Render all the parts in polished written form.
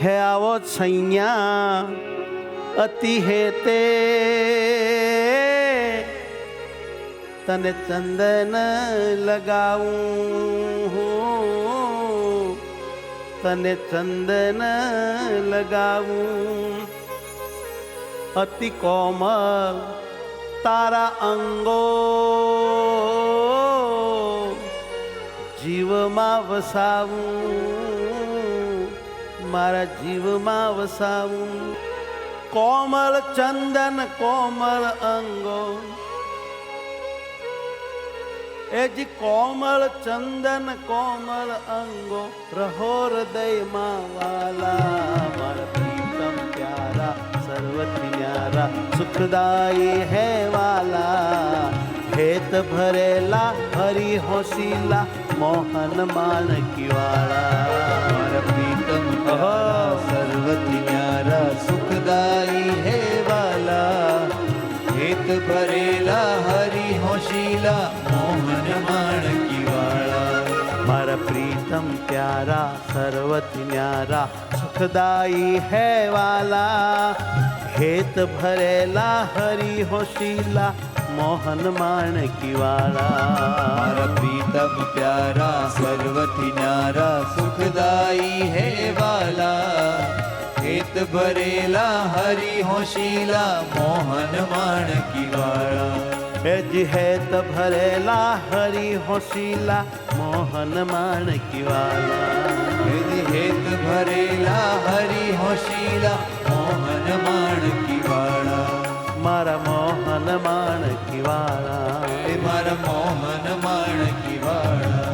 હે આવો છૈયા અતિ હેતે તને ચંદન લગાવું, તને ચંદન લગાવું. અતિ કોમલ તારા અંગો જીવમાં વસાવું, મારા જીવમાં વસાવું. કોમલ ચંદન કોમલ અંગો, એ જી કોમલ ચંદન કોમલ અંગો રહો હૃદયમાં વાલા. મારા પ્રીતમ પ્યારા સર્વથી ન્યારા સુખદાયી હે વાલા. હેત ભરેલા હરિ હોશીલા મોહન માણકી વાળા. મારા પ્રીતમ સર્વથી ન્યારા સુખદાયી હે વાલા. હેત ભરેલા હરિ હોશીલા મોહન માણકી વાળા. મારા પ્રીતમ પ્યારા સર્વથી ન્યારા સુખદાયી હે વાલા. હેત ભરેલા હરિ હોશીલા મોહન માણકી વાળા. મારા પ્રીતમ પ્યારા સર્વથી ન્યારા સુખદાયી હે વાલા. હેત ભરેલા હરિ હોશીલા મોહન માણકી વાળા. એ જી હેત ભરેલા હરિ હોશીલા મોહન માણકી વાળા. હેત ભરેલા હરિ હોશીલા મોહન માણકી વાળા. મારા મોહન માણકી વાળા. એ મારા મોહન માણકી વાળા.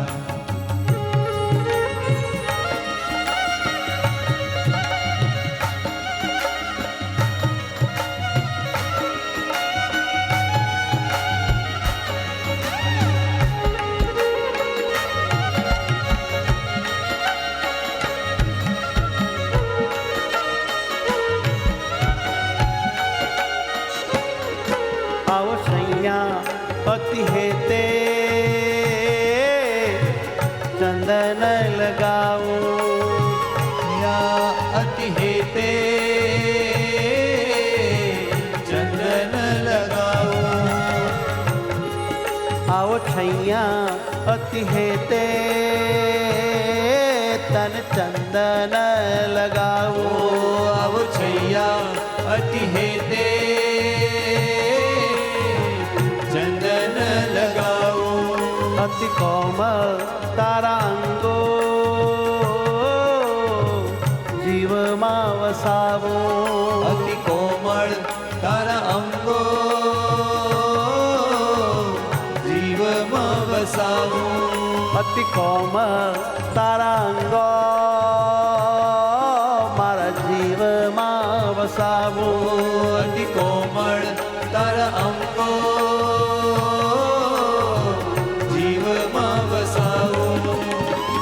આવો સૈયા અતિ હેતે ચંદન લગાવું. અતિ હેતે ચંદન લગાવો. આવો છૈયા અતિ હેતે તન ચંદન લગાવું. આવો છૈયા અતિ હેતે ચંદન લગાવો. અતિ કોમલ તારા અંગો જીવમાં વસાવો. અતિ કોમળ તારા અંગો જીવમાં વસાવો. અતિ કોમલ તારા અંગો મારા જીવમાં વસાવો. અતિ કોમળ તારા અંગો જીવમાં વસાવો.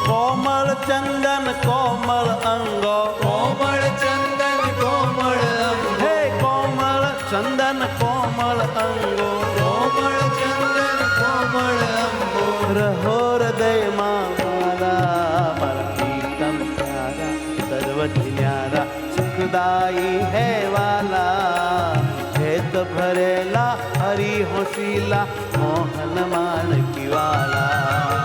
કોમળ ચંદન કોમળ અંગો, કોમળ ચંદન કોમળ અંગો. હે કોમળ ચંદન કોમળ અંગો કોમળ ચંદન કોમળ અંગો. રહો હૃદયમાં મારા. મારા પ્રીતમ પ્યારા સર્વથી ન્યારા સુખદાયી હે વાલા. હેત ભરેલા હરિ હોશીલા મોહન માણકી વાલા.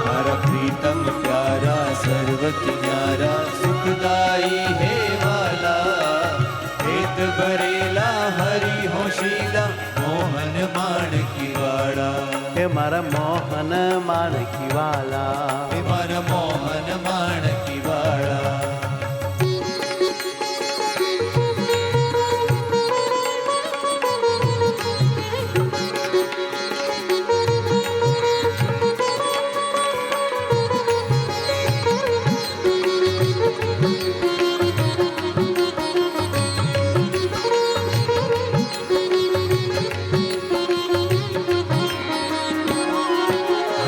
મારા પ્રીતમ પ્યારા સર્વથી ન્યારા સુખદાયી હે વાલા. હેત ભરેલા હરિ હોશીલા મોહન માણકી વાળા. હે મારા મોહન માણકી વાલા. હે મારા મોહન માણકી વાળા.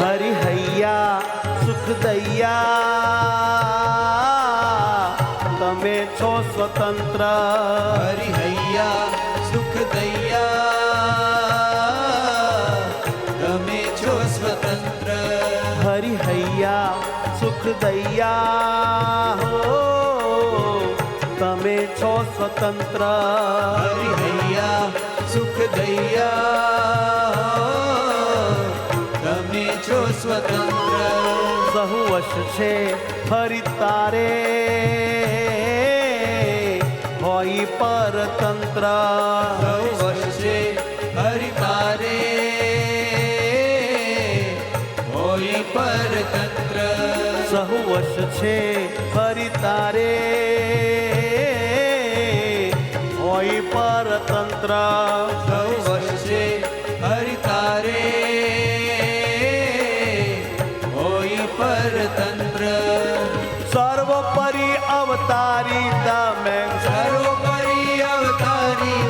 હરિ હૈયા સુખ દૈયા તમે છો સ્વતંત્ર. હરિ હૈયા સુખ દૈયા તમે છો સ્વતંત્ર. હરિ હૈયા સુખ દૈયા હો સ્વતંત્ર હરિ હૈયા સુખ દૈયા તમે છો સ્વતંત્ર સહુ વશ છે હરિ તારે હોય પરતંત્ર સૌ વશ છે હરિ તારે હોય પરતંત્ર સહુ વશ છે હરિ તારે હોય પરતંત્ર સૌ વશ છે હરિ તારે હોય પરતંત્ર સર્વોપરી અવતારી તમે સર્વોપરી અવતારી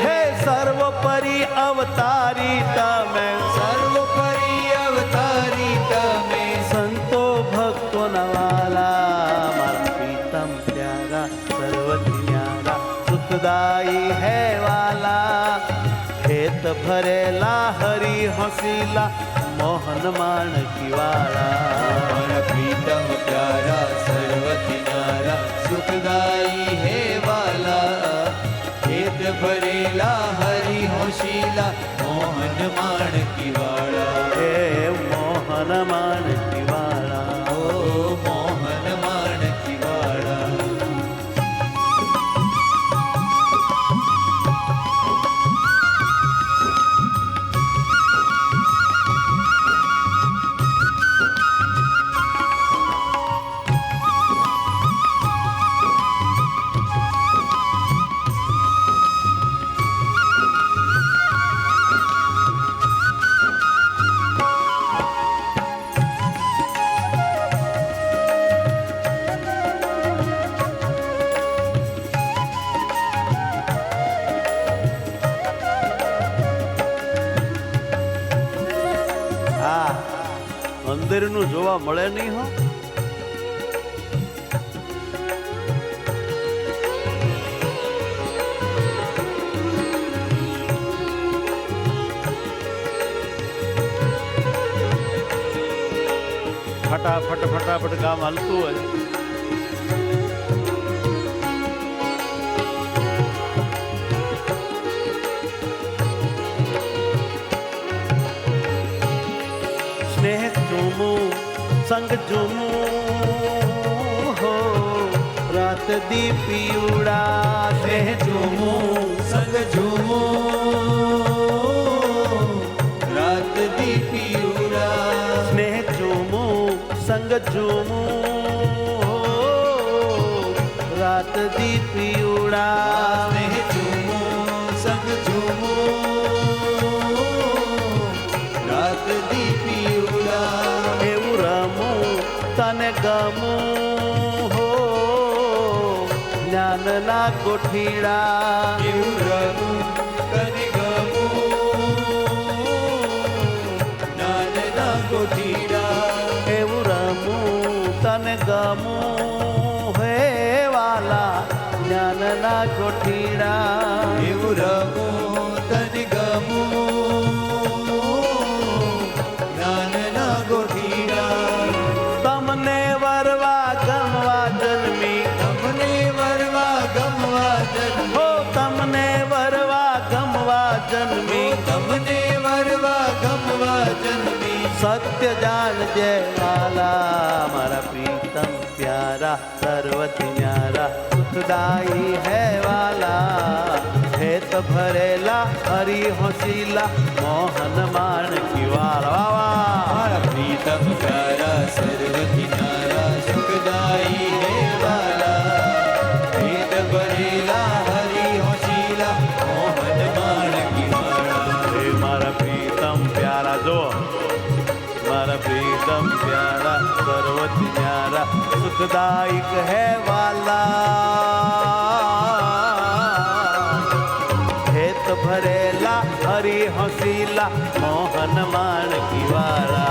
હે તમે સર્વોપરી અવતારી તમે સર્વોપરી અવતારી તમે સંતો ભક્તો નવાલા મારા પ્રીતમ પ્યારા સર્વથી ન્યારા સુખદાયી હે વાલા હેત ભરેલા હરી હસીલા મોહન માણકી વાળા મારા પ્રીતમ પ્યારા સર્વથી નારા સુખદાયી હે વાલા હેત ભરેલા હરિ હોશીલા મોહન માણકી વાળા હે મોહન માણકી વાળા ઓ મોહન માણકી વાળા હા મંદિરનું જોવા મળે નહીં હો ફટાફટ ફટાફટ કામ હાલતું હોય સ્નેહ ચૂમું સંગ ચૂમું હો રાત દીપી ઉડા સ્નેહ ઝૂમું સંગ ઝૂમું રાત દીપી ઉડા સ્નેહ ચૂમું સંગ ચૂમું હો રાત દીપી ઉડા સ્નેહ ઝૂમું સંગ ઝૂમું રાત દીપી ઉડા એવું રમું તને ગમું હો જ્ઞાનના કોઠીડા એવું રમું તને ગમું નાનના કોઠીડા એવું રમું તને ગમું હે વાલા જ્ઞાનના કોઠીડા એવું રમું તને ગમું નાનના કોઠીડા તમને વરવા ગમવા જન્મી તમને વરવા ગમવા હો જન્મી તમને વરવા ગમવા જન્મી તમને વરવા ગમવા જન્મી સત્ય જાણજે વાલા મારા પ્રીતમ પ્યારા સર્વથી ન્યારા સુખદાયી હે વાલા હેત ભરેલા હરી હોશીલા મોહન માણકી વાળા મારા પ્રીતમ પ્યારા સર્વથી નારા સુખદાયી હે વાલા વેદ ભરેલા હરિ હોશીલા મોહન માણકી વાળા હે મારા પ્રીતમ પ્યારા જો મારા પ્રીતમ પ્યારા સર્વથી ન્યારા સુખદાયક હે વાલા હેત ભરેલા હરી હસીલા મોહન માણકી વાળા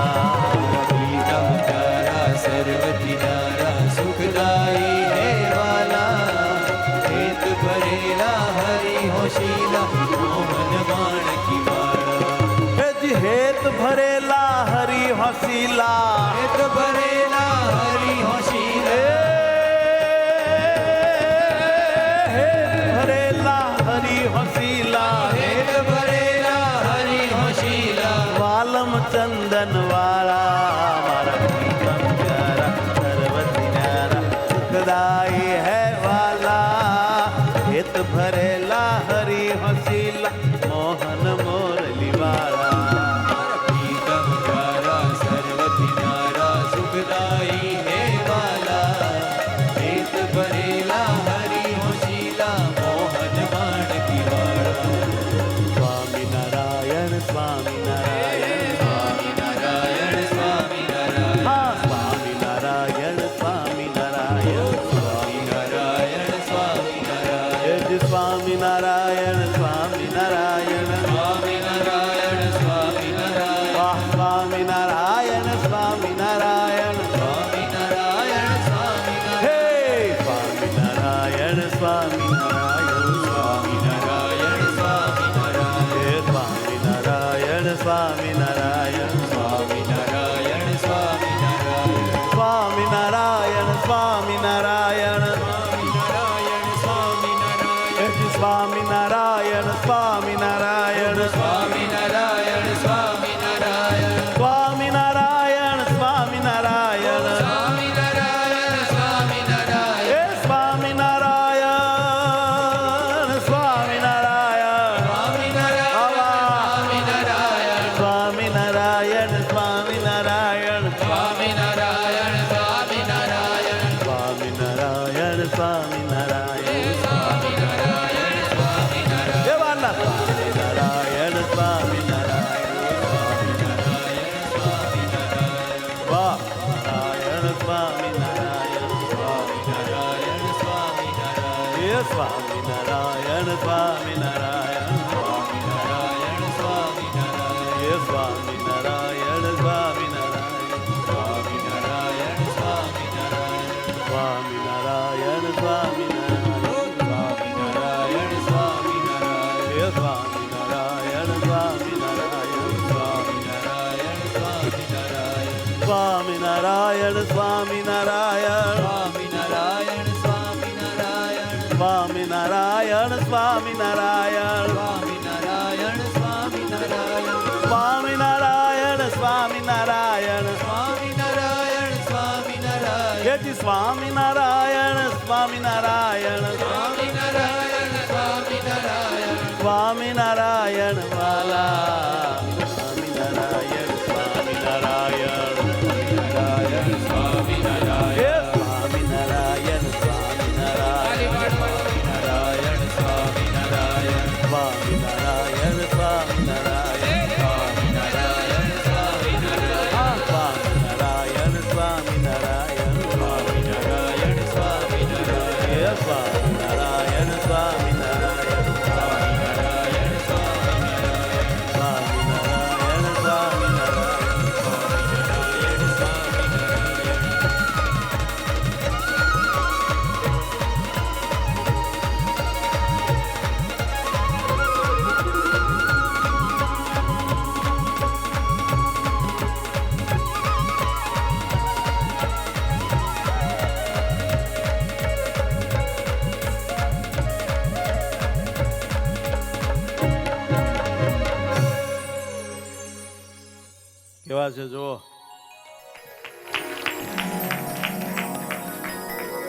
પ્રીતમ પ્યારા સર્વથી નારા સુખદાયી હે વાલા હેત ભરેલા હરિ હોશીલા મોહન માણકી વાળા હેજી હેત ભરેલા હરી હસીલા હેત ભરેલા હરિ હોશીલા હેત વદન વાળા મારા પ્રીતમ પ્યારા સર્વથી ન્યારા સુખદાયી હે વાલા હેત ભરેલા હરી હસીલા મોહન મોરલી વાળા પ્રીતમ પ્યારા સર્વથી ન્યારા સુખદાયી હે વાલા હેત ભરેલા હરિ હોશીલા મોહન માણકી વાળા સ્વામિનારાયણ સ્વામિનારાયણ સ્વામિનારાયણ સ્વામિનારાયણ હા સ્વામિનારાયણ સ્વામિનારાયણ સ્વામિનારાયણ સ્વામિનારાયણ જય સ્વામિનારાયણ સ્વામિનારાયણ સ્વામિનારાયણ સ્વામિનારાયણ વાહ સ્વામિનારાયણ સ્વામિનારાયણ સ્વામિનારાયણ સ્વામિનારાયણ હે સ્વામિનારાયણ સ્વામિનારાયણ સ્વામિનારાયણ સ્વામિનારાયણ હે સ્વામિનારાયણ સ્વામિનારાયણ સ્વામિનારાયણ સ્વામિનારાયણ સ્વામિનારાયણ સ્વામિનારાયણ સ્વામિનારાયણ સ્વામિનારાયણ સ્વામિનારાયણ સ્વામિનારાયણ સ્વામિનારાયણ સ્વામિનારાયણ સ્વામિનારાયણ સ્વામિનારાયણ સ્વામિનારાયણ સ્વામિનારાયણ હે સ્વામિનારાયણ સ્વામિનારાયણ સ્વામિનારાયણ સ્વામિનારાયણ સ્વામિનારાયણ સ્વામિનારાયણ સ્વામિનારાયણ સ્વામિનારાયણ સ્વામિનારાયણ દેવાના સ્વામિનારાયણ સ્વામિનારાયણ વાહ નારાયણ સ્વામિનારાયણ સ્વામિનારાયણ સ્વામિનારાયણ હે સ્વામિનારાયણ સ્વામિનારાયણ સ્વામિનારાયણ સ્વામિનારાયણ હે સ્વામિનારાયણ સ્વામિનારાયણ સ્વામિનારાયણ સ્વામિનારાયણ સ્વામિનારાયણ સ્વામિનારાયણ સ્વામિનારાયણ સ્વામિનારાયણ હે સ્વામિનારાયણ સ્વામિનારાયણ સ્વામિનારાયણ સ્વામિનારાયણ સ્વામિનારાયણ સ્વામિનારાયણ સ્વામિનારાયણ સ્વામિનારાયણ સ્વામિનારાયણ સ્વામિનારાયણ સ્વામિનારાયણ સ્વામિનારાયણ સ્વામિનારાયણ સ્વામિનારાયણ સ્વામિનારાયણ સ્વામિનારાયણ યતિ સ્વામિનારાયણ સ્વામિનારાયણ સ્વામિનારાયણ સ્વામિનારાયણ સ્વામિનારાયણ વાલા સ્વામિનારાયણ સ્વામિનારાયણ સ્વામિનારાયણ સ્વામિનારાયણ હે સ્વામિનારાયણ સ્વામિનારાયણ સ્વામિનારાયણ સ્વામિનારાયણ સ્વામિનારાયણ સ્વામિનારાયણ સ્વામિનારાયણ સ્વામિનારાયણ હા સ્વામિનારાયણ સ્વામિનારાયણ સ્વામિનારાયણ સ્વામિનારાયણ હે સ્વામિનારાયણ સ્વામિનારાયણ સ્વામિનારાયણ સ્વામિનારાયણ સ્વામિનારાયણ સ્વામિનારાયણ કેવા છે જો